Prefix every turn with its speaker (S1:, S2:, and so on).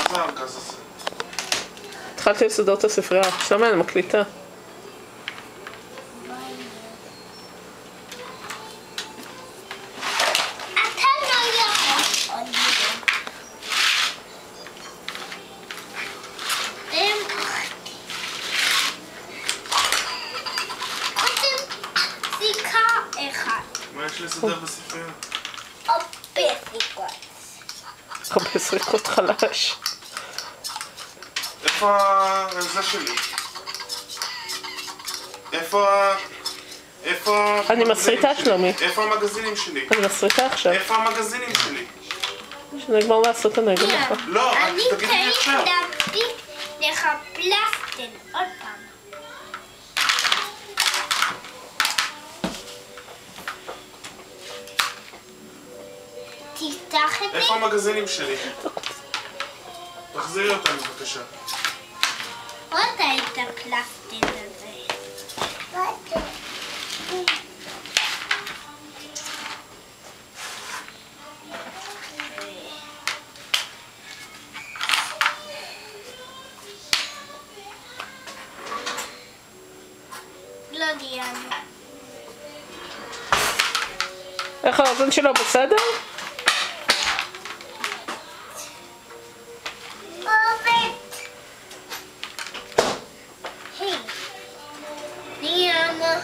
S1: זה הארגז הזה?
S2: התחלתי לסדר את הספרייה, שמה אני מקליטה.
S1: מה יש לסדר בספרייה?
S2: הרבה סריקות חלש.
S1: איפה זה שלי? איפה
S2: אני מסריטה שלומי.
S1: איפה המגזינים שלי?
S2: אני מסריטה עכשיו.
S1: איפה המגזינים שלי?
S2: שנגמר לעשות אני אגיד לך.
S1: לא,
S3: אני
S1: תגידי לי
S3: צריך
S1: עכשיו.
S3: להדביק לך פלסטר עוד פעם. תפתח את זה.
S1: איפה המגזינים שלי? תחזירי אותם בבקשה.
S3: עוד את הפלסטר הזה. לא דיאנה.
S2: איך האוזן שלו בסדר?
S3: דיאנה.